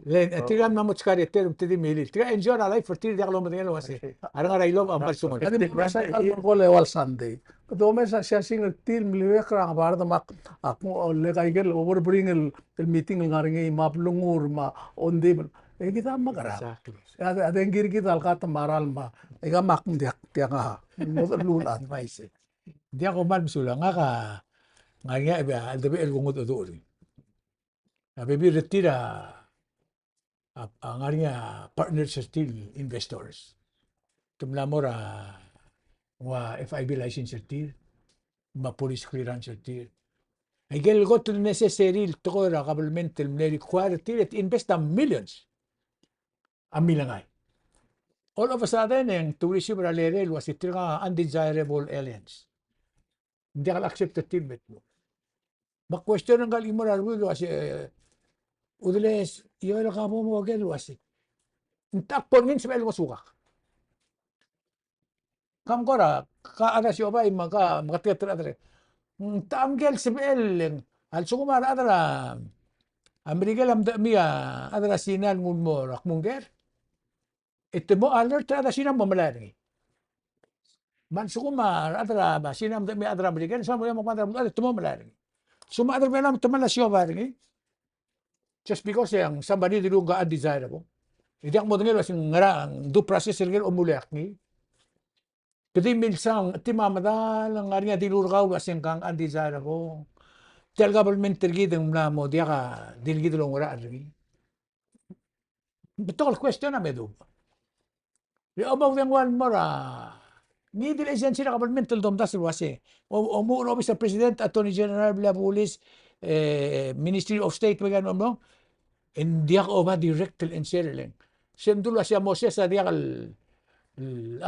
Len tiga mamut skari terum tidi mili. Tiga enjoy na life for tidi dia kalau mendingan wasi. Arang arai lom ampal sumo. Adi masa al ko lewal Sunday. Ketua mesa sia sing til miliwe krang bar da mak aku le kaigel over bring el meeting ngaringi maplungur ma onde kita magara. Ada ngir kita al kata maral ma. Ega mak dia nga. Lulan maise. Dia ko mal misula nga ka ngaringa iba al dabi el gungut odori. Baby retira ngaringa partners still investors. Tumlamora wa FIB license certir, ma police clearance certir. Igel got to necessary to government require to invest millions. Amilangay. All of a sudden, yung tourism ralere was it undesirable aliens. Hindi ka accept the tilbet mo. Bak-question ng galing mo rarwilo kasi udiles, iyo na ka mo mo agad wasi. Takpon min sa mo sukak. Kam kora, ka-ana siya ba, mga teatre. Taamgel si Bel, al sukumara adara, Amerika lam miya, adara sinan mo rakmungger. Ito mo alert ada sinam mamalari. Man sukuma adara ba sinam miya adara Amerika, sa mo yung mga ito mo mamalari. Suma adara melam tamala siya ba rin. Just because yung somebody dilo ga undesirable. Hindi ang mo dingil wasing ngarang do process rin umulak ni. Kasi minsan, timamadal, ang nga dilurgaw asing kang undesirable. Tial government tergidang na mo, diya ka, dilgid lang wala rin. Betul question na medo. Di about yung one more, ni dil agency na government tildom das wasi. O mo office sa President, Attorney General, Police, Ministry of State, magano mo, and diya ka over direct and sharing. Siyem dula siya mo siya sa diya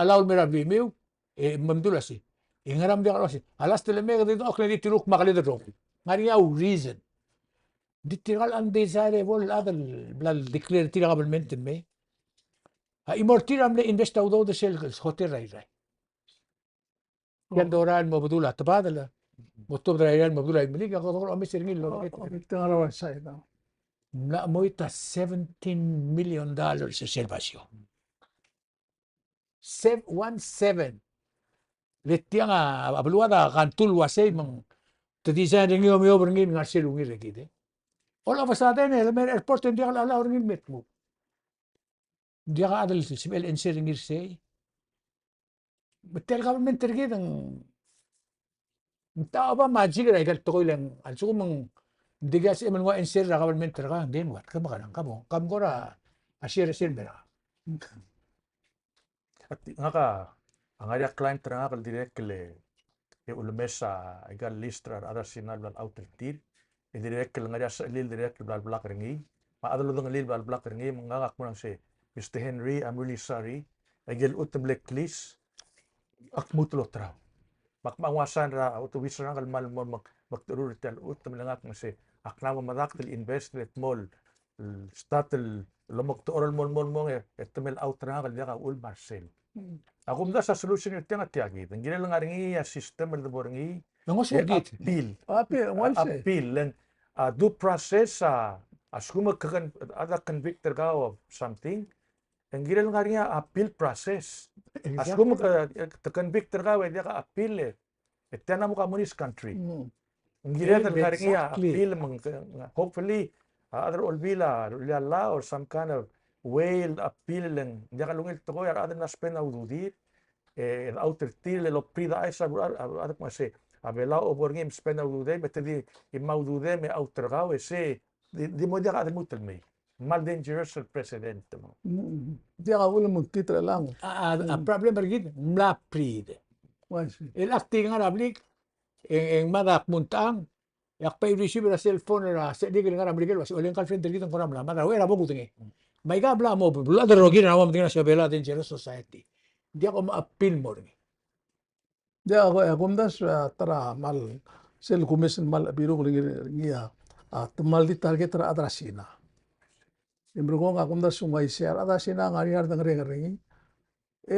alaul mera bimiu mamdula si ingaram dia kalau si alas telemega dito okle di tiluk makali dito ngari au reason di tiral undesirable adal blal declare tira government me ha imortira amle invest au do de sel hotel rai rai yan doran mo budula tabadala motob rai mo budula imliga ko ko amisir ngil lo Tengah saya tahu. na moita $17 million reservation 17 letianga abluada kantul wasay mang tadisan ringi o mio ringin ngarsil ungi regide all of a sudden el mer airport dia ala ringin metmu dia adal sibel enser ringir say betel government tergidang tao ba magic ra igal tokoy lang al suko mang digas eman wa enser ra government terga den wat kamo kam gora asir bera At nga ang area client nga kal direct le ulmesa igal listra ada sinal bal outer tir direct le nga sa lil direct bal black ringi ma adalo dong lil bal black ringi mga mo lang si Mr. Henry, I'm really sorry igal utem list akmutulo traw makmawasan ra auto wisra kal mal mo magturur tel utem lang ak si akna madak til investment mall statel lomok to oral mon etemel outra kal dia ka ul Marcel ako mda sa solution yung tinga tiagi ang gila lang aringi system el boringi nangos git appeal lang due process asuma kakan ada convicted ka of something ang gila lang aringi appeal process asuma ka convicted ka dia ka appeal etena mo ka munis country ang gila lang aringi appeal hopefully other olvila law or some kind of way appeal lang dia kalungil to ko ada na spend aududir outer til lo prida esa ada kasi abela o borgim spend aududir betedi imaudude me outer gaw ese di mo dia ada mutel me mal dangerous president mo dia ka ulo magtitra lang a problem bergid mla pride el acting nga rablik en madak muntang yak pa receive la cellphone ra se digil nga rablik was olen kal friend dito ko ramla mada wera bogu tingi may gabla mo bula de rogin na mo tingna sa bela dangerous society dia ko ma-appeal mo rin dia ako mdas tara mal sel commission mal biro ko ngia mal di target tra adrasina imbro ko ako mdas sumay share adrasina ngari har dang rengi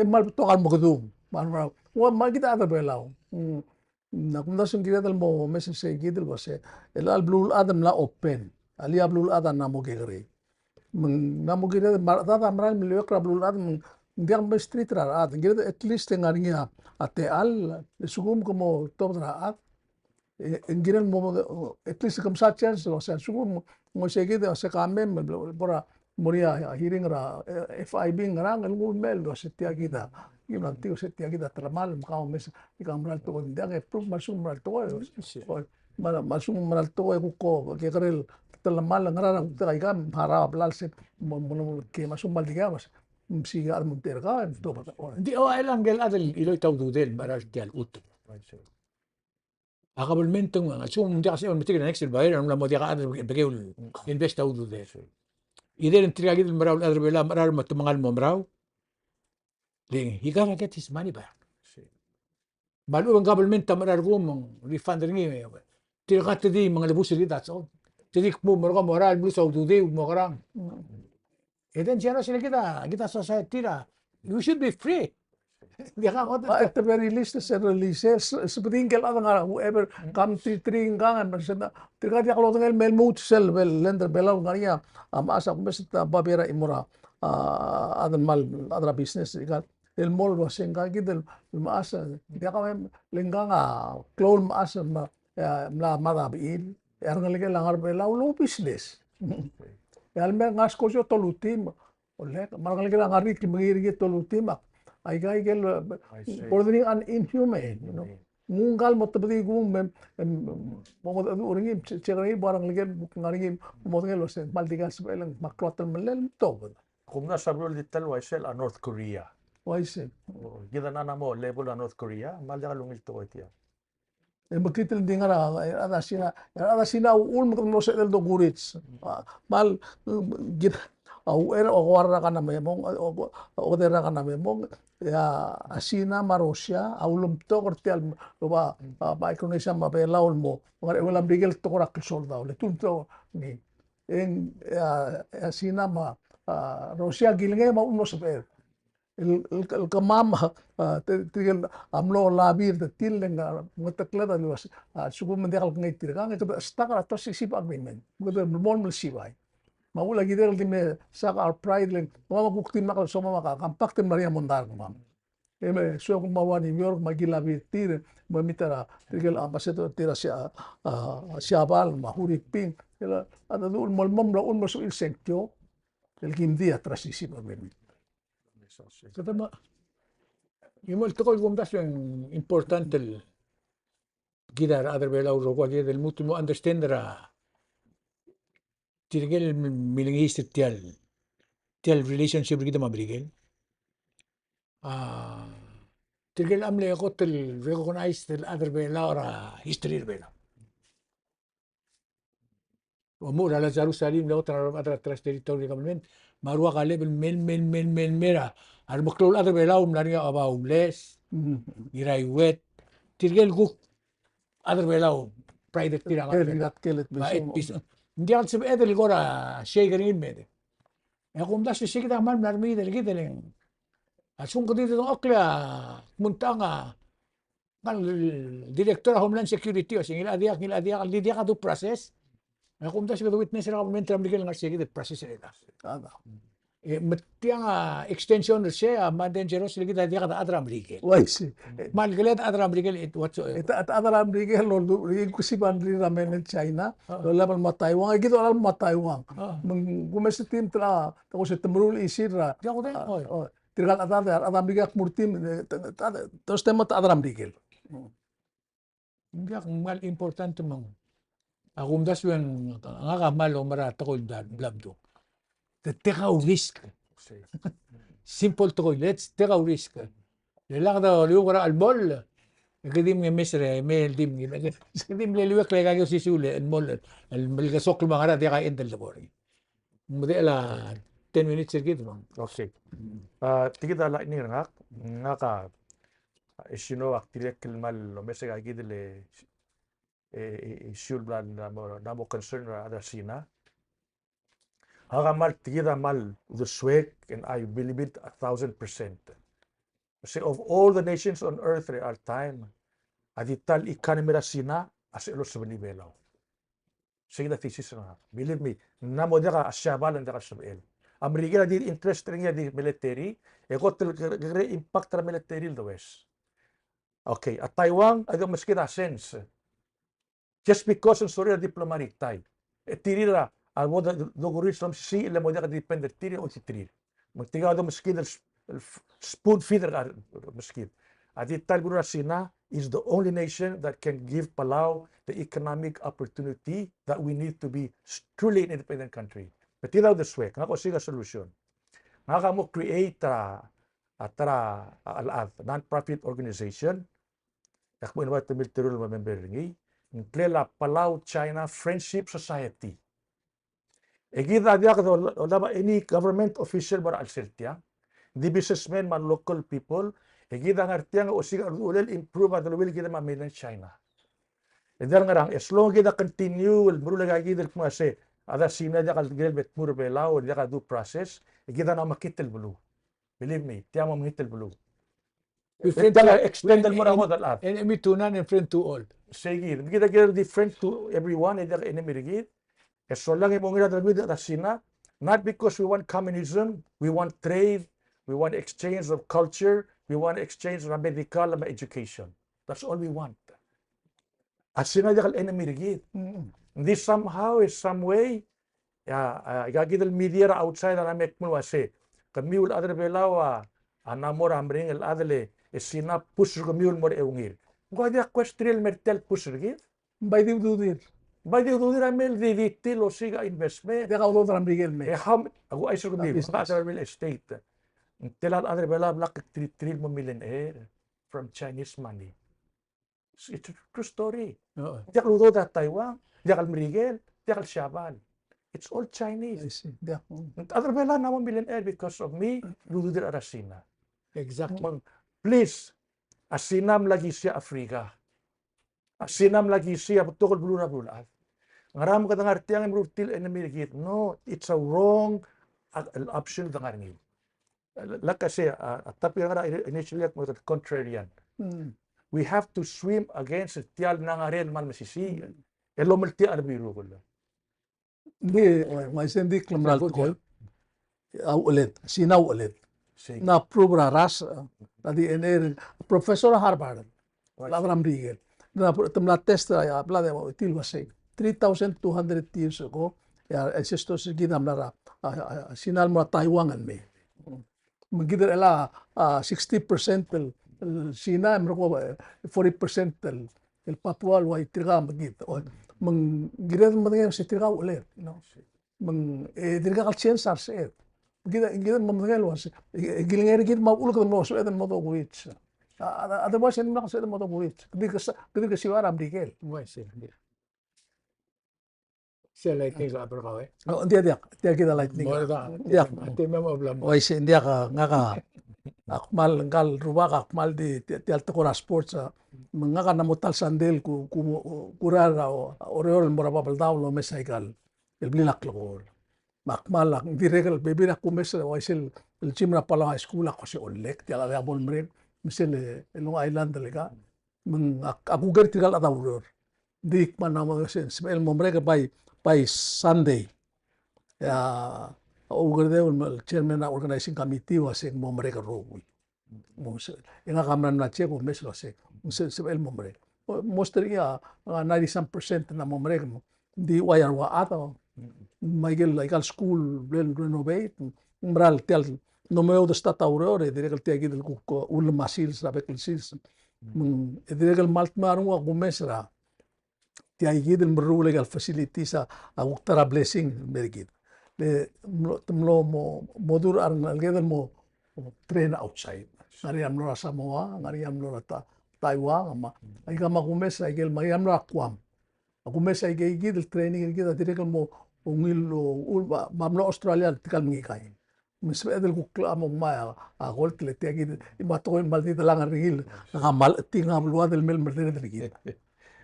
mal to kal mo gudum man ma kita ada belaw na kung dasong kita dal mo message say gidel base el al blue adam la open ali blue adam na mo gegre namo kita tata maral milio krablu adam dia mo street ra at kita at least ngarinya ate al sugum como tobra at ngiran mo at least kam sa chance lo sa sugum mo segide sa kamem bora moria hearing ra FIB ngarang ngul mel do setia kita gimana tio setia kita termal makao mes ikam maral to dia ke proof masum maral to masum maral to ko ke karel termal ngarang ka hara blal se ke masum mal digamos siga al munterga to di o elang gel adel iloy tawdu del maral tial ut akabul mentong nga sum dia kasi on mitig na next bayar ang mo dia ka adel begeu invest tawdu del idel intriga gidel maral adel bela maral matumangal mo maral he gotta get his money back. Malu ang government tamarar ko mong refund rin ngayon. Tira ka di mga labus rin that's all. Tira mo ka moral mo sa ududi mo karang. Then siya sila kita society na you should be free. At the very least sa releases seperti kel nga whoever come tring kangan maksudnya tira dia kalau tengel mel mood sel well lender belaw ngariya asa ko basta babera imura adan mal adra business ikan el mall was en gidel maasa dia ka lengang clone maasa mla madabil erngel langar belaw lo business el mer ngas ko jo tolutim ole margal ke langar ki mangir ge tolutim ay gel bordering an inhumane you know mungal mo tabdi gum mo oringi chegani barang legen ngari mo ngel lo sen maldigas belang maklatan melel to kung na sabrol dital waisel a North Korea waisel gida na mo level a North Korea mal da lungil to tia makitil dingara ada sina ul mo se del do gurits mal gid au era o warra kana me mong o dera kana me mong ya asina marosya aulum to kortial ba Indonesia mapelaul mo ulam bigel to korak solda le tunto ni en asina ma Rusia gilnge ma uno seper el kamama tigel amlo labir de tilenga mutakla da suku mendekal ngai tirga ngai stakara to sisipa agreement mudo mon mulsibai maula gider di me saka our pride len mama buktin makal soma maka kampak tem maria mondar mam eme so ko mawani New York magila bitir mamitara tigel ambasador tira siabal mahuri ping ada dul mol mom la un masu il sektio el kindia trasisi problem Katama, yung mo toko yung das yung importante el gidar other way lao rogo dia del mutuo understand ra tirgel milingis tial relationship kita mabrigel tirgel amle ko tel recognize tel other way lao ra history bela Umur ala Jerusalem lao tra tras territory government marwa kale bel men mera ar maklol other way lao mlaringa aba umles irai wet tirgel guk other way lao pride tira gat kelet beso hindi ako sabi edel gora shaker in mede kung das si kita man narmi del gideleng asung ko dito ng okla muntanga kan director homeland security o singil adiak lidia ka do process kung das ko witness ra government ramigel nga sige the process nila matiang extension siya man dangerous lagi dia ka adram rigel wai si malgelet adram rigel it whatsoever at adram rigel lo rin kusiban rin ramen China lo laban mataiwang gito alam mataiwang gumesitim tra ko sa temrul isira tirgal adram rigel murtim tos temat adram rigel hindi akong mal importante mang akong das yung nga kamal o marata ko blabdo take a risk. Simple to go. Let's take a risk. Lang daw liu kora albol. Kadim ng mesre, mail dim. Kadim liwak lay kayo si sule albol. Albol sok lumang ara dia ka endel labori. Mudi ala 10 minutes gitu bang. Okay. Tigida la ini ngak ka isino aktirek kelmal lo mese ka gidele issue blan namo concern ra ada sina. Hagamal tigida mal the swek and I believe it 1,000%. Say of all the nations on earth at our time, adital economy ra sina as elo sabani belaw. Sige da thesis na. Believe me, namo dira asyabal and dira sabel. Amerika di interest ring di military, got gre impact ra military in the west. Okay, at Taiwan ay maski na sense. Just because in Soria diplomatic tie. Tirira al modo dogoris from si le moda depende tiri o tiri. Magtigado maski spoon feeder maski. Adi Talbura Sina is the only nation that can give Palau the economic opportunity that we need to be truly an independent country. Petilaw the swek, nga ko siga solution. Nga mo create non-profit organization. Ako invite the military member ngi. Nklela Palau China Friendship Society. Egida dia ko any government official bara alsertia. The businessmen man local people egida ngartiang o siga ulel improve at will kita mainland China. Edar ngarang as long kita continue murula gidel kuma se ada sina dia kal gel bet mur belao dia ka do process egida na makitel bulu. Believe me, tiang mo makitel bulu. Extend mo ra mo dal at. Enemy to none and friend to all. Sige, kita get different to everyone edar enemy rigid. As so lang mo ngira dalbid at sina, not because we want communism, we want trade, we want exchange of culture, we want exchange of medical and education. That's all we want. As sina dikal enemy rigid. This somehow is some way, gagidal media outside na mek mo wase. Kami ul adre belawa anamor amring el adle sina push kamiul mor eungir. Gwadia question mertel push rigid. by the dudir By the other amel di tilo siga investment. de kaudo tram rigel me Ham ako ay sure kami sa real estate. Telal adre bela black 3 millionaire from Chinese money. It's a true story. Diak ludo da Taiwan, diak al Miguel, diak al Shabal. It's all Chinese. I see. Yeah. Adre bela na millionaire because of me, ludo dir arasina. Exactly. Please, asinam lagi siya Afrika. Asinam lagi siya tukol buluna. Ngaram ka tangar tiang imrutil enemy git. No, it's a wrong option tangar ni. Like I say, tapi nga initially mo contrarian. We have to swim against tial nangaren man masisi. Elo melti ana biru ko. Hindi, may hindi klamral ko. Ulit, sinaw ulit. Na prove ras, tadi ini profesor Harvard, Lavram Rigel. Na temla test ya, blada til wasay. 3,200 years ago, ya ancestors gidam lara sinal mo Taiwan me. Magidar ela 60% Sina merko 40% el Papua wa itirga magit. Mang girat magay sa itirga ulit, no. Mang itirga kal chance arse. Gida mamagay was gilingar gid maul ko mo so eden mo to wits. Otherwise en mo so eden mo to wits. Gidi ka siwara amdikel. Why say? Siya lightning sa abro ka eh. Oh, dia kita lightning. Dia. Ate memo blam. Why say dia ka nga akmal ngal ruba ka akmal di tial to kora sports mga ka namutal sandel ku kurara o oreol moraba baldaw lo mesaikal el blilak lo makmal ak di regal bebi na kumes o isil el chimra Palau high school ako si olek tiala de abol mreg misel el Long Island talaga meng aku ger tigal atawur dik man na mga sen el momreg by Sunday ya over there el chairman na organizing committee was en momreg rowi yang kamran na che ko mes lo se el momreg mostly 90% na momreg di wayar wa ato Michael like school renovate mbral tel no meu de stata aurore direct te aqui del cu ul masil sa bekel sis direct malt maru wa gumesra ti aqui del mru legal facilities a uktara blessing mergit le temlo modur ar nalgedel mo train outside ngari amlo Samoa ngari amlo Taiwan ma ay kama gumesra igel may amlo akwam gumesra igel del training igel direct mo ungil mamlo Australia tikal mengikay. Misal edel kukla mo maya agol tlete agi imato en maldita lang ringil nakamal tinga luwa del mel merdere ringil.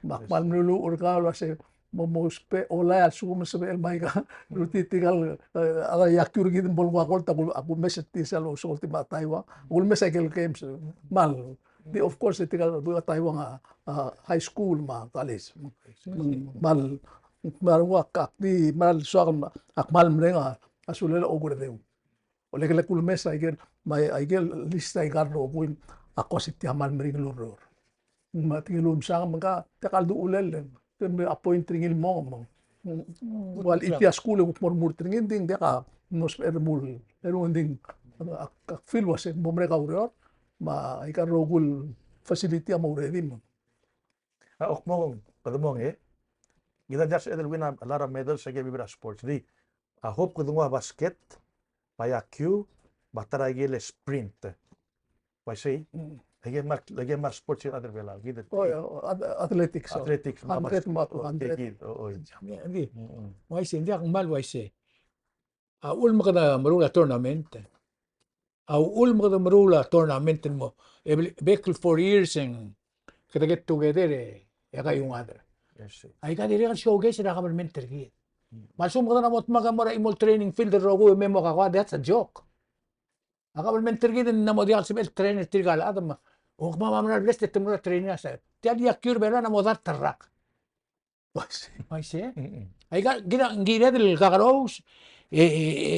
Makmal nulu urkalo se momospe ola al sumo se el maiga ruti tikal ala yakur gid bol wakol ta aku meset tisal o solti ma Taiwan. Ul mesakel games mal. Of course tikal buat Taiwan high school ma college. Mal marwa kakti mal soal akmal mrenga asulela ogurdeu olekele kulmesa aigel lista igarno kuin akosit yamal mring luror matingilum sang maka takaldu ulel tembe appoint ringil mo wal itia skule ko murmur ringin ding deka nos ermul erunding fil wase bomreka uror ma ikarro gul facility mo redim okmo kadumong Kita just win a lot of medals again with sports. I hope que dunga basket, payaku, batara igel sprint. Why say? Again mar sports in other vela. Athletics. 100 100. Hindi. Why say? Hindi akong mal why say. Ul mo kada marula tournament. Ul mo kada marula tournament mo. Bekel 4 years and kita get together yaka yung other. Ay ka diri kan show guys sila kaman mentor gid. Masum ka na mot magamora imol training field rogo memo ka kwa that's a joke. Aka man mentor gid na mo dial sibel trainer tirgal adam. O kama mamra blessed temura trainer sa. Tiadi akur bela na mo dar terrak. Ay se. Ay ka gida del kakaros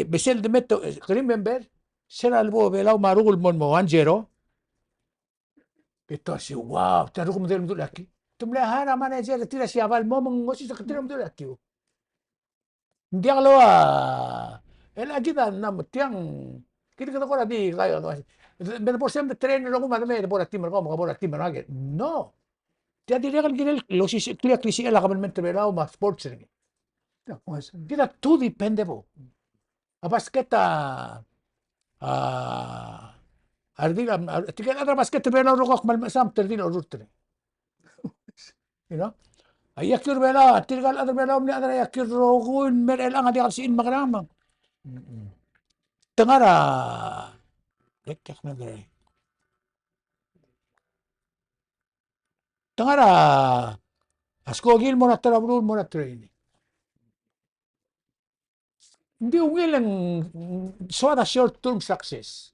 besel de metto remember sera albo bela marugul mon mo 1-0. Ito si wow, taru ko model laki. Tumlahara manager tira siya val mo ngosi sa katira mo akyo. Hindi ang lawa. Kita na mutiang kita ko na di kayo. Men por sempre trainer ko madame por team ko mga por team agad. No. Tiya di kan ginel lo si clear krisi ala kaman mentebela ma sports ring. Kita tu depende po. Apas kita ardila tiga ada basket bela ro ko mal sam terdin urutri. You know? Ayakir bela, tirgal adar bela umni adar ayakir rogun mer elang adi kalsiin magramang. Tengara lektek na gare. Tangara, askogil mo na travel mo na training. Hindi ungilang suara short-term success.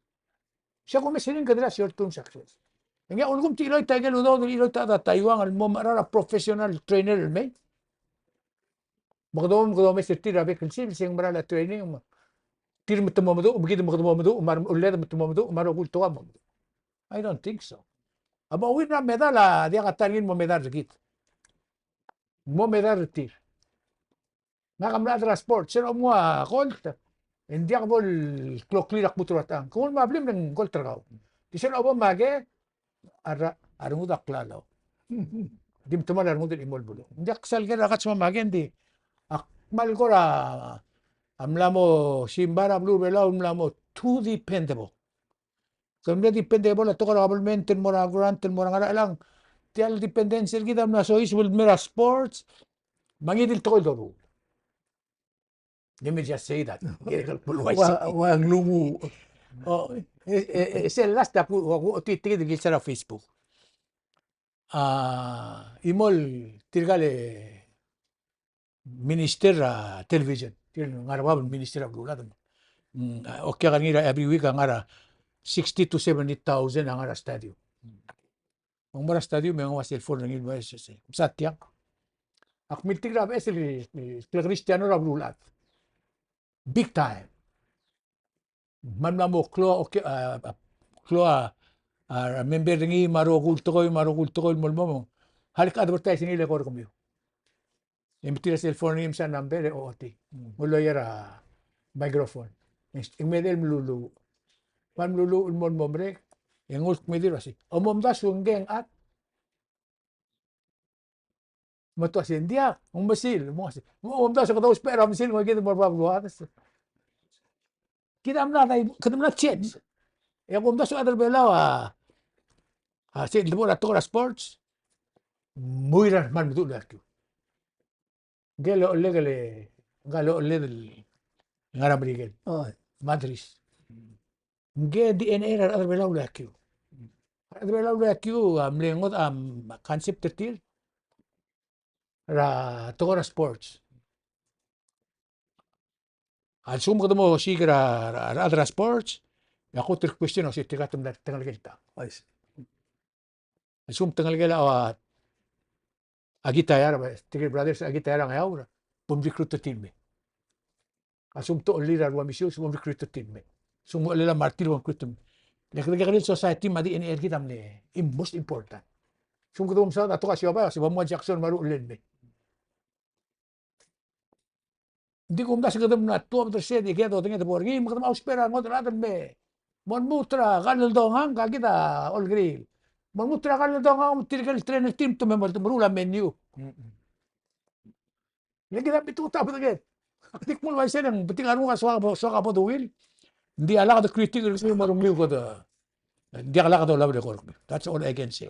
Siya kung may sining kadila short-term success. Nga unugum ti iloy tayo galudaw ng iloy tada Taiwan al mo marara professional trainer may. Magdawam may sirti rabi kinsil siyang marala training. Tir mo tumamado, umigid mo tumamado, ulit mo tumamado, umarugul to mo. I don't think so. Aba uwi na medala, dia katalin mo medal git. Mo medal tir. Nakamladra sport, sino mo colt. Hindi ako bol kloklirak mo turatang. Kung mablim ng colt tragaw. Di sino abo mage, arang udak lalaw. Di mo tumalar mo din imol bulo. Hindi aksal ka rakat sa mamage, hindi. Akmal ko ra, amla mo, simbara blue belaw, amla mo, too dependable. Kung na dependable, ito ka rakabal maintain mo na, granted mo na nga lang. Tiyal dependency kita na so is will mira sports, mangidil to ko doro. Let me just say that. Wang lungu. Oh, last ako titigil sa Facebook. Imol tirgale minister television. Ngara minister of Lula. Okay kan ngira every week ngara 60 to 70,000 ang ngara stadium. Ang mara stadium may mga cellphone ng ilmo sa tiyak. Ak miltigra esili Cristiano Ronaldo. Big time. Man mo klo okay klo member ngi marogul to mo. Halik advertising ile ko kumyo. Imitira cellphone nim sa number o oti. Mulo yara microphone. Ingmedel mlulu. Man mlulu mon mombre. Ingul kmedir asi. Omom da sungeng at Mato si India, basil, mo kasi. Mo da sa kataw espera masil mo kita marbabluatas. Kita amna chance. E kung da sa other belaw si mo na to sports. Muy man mutu la tu. Gelo ngara brigel. Madrid. Nge DNA ra other belaw la tu. Other belaw la tu mlengot concept tetil. Ra to sports. Al sumo mo sigra other sports. Ako ter question o si tigatum na tangal gelta. Al sum tangal gela agitayar ba tigre brothers agitayar ang aura. Pum recruit team. Al sum to lira wa misyo sum recruit team. Sum lela martir wa recruit. Lekre society madi in ergi tamne most important. Sum ko sa ato kasi ba si Samuel Jackson maru ulen me. Hindi ko mdas kadam na tuwa terse di kaya to tingin por gi magdam auspera ngot radan me. Mon mutra kanal donghang kakita all grill. Mon mutra kanal donghang tirgal trainer team to member to marula menu. Lagi na pitu tapos again. Tik mo wala siya ng biting ano ka so ka po duwil. Hindi ala ka the critic ko marong liw ko da. Hindi ala ka daw labre ko. That's all I can say.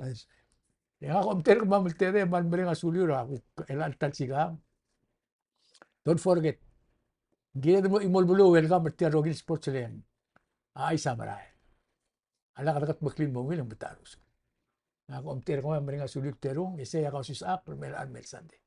Yang ako amter ko mamultere man bring asulyo ra ako elan tatsiga. Don't forget. Gila mo imolbulo welcome at Rogil Sports Lane. Ay samaray. Ala ka dakat maklin mo wilang betaros. Ako amter ko man bring asulyo terong isaya Kausischakl mel Sunday.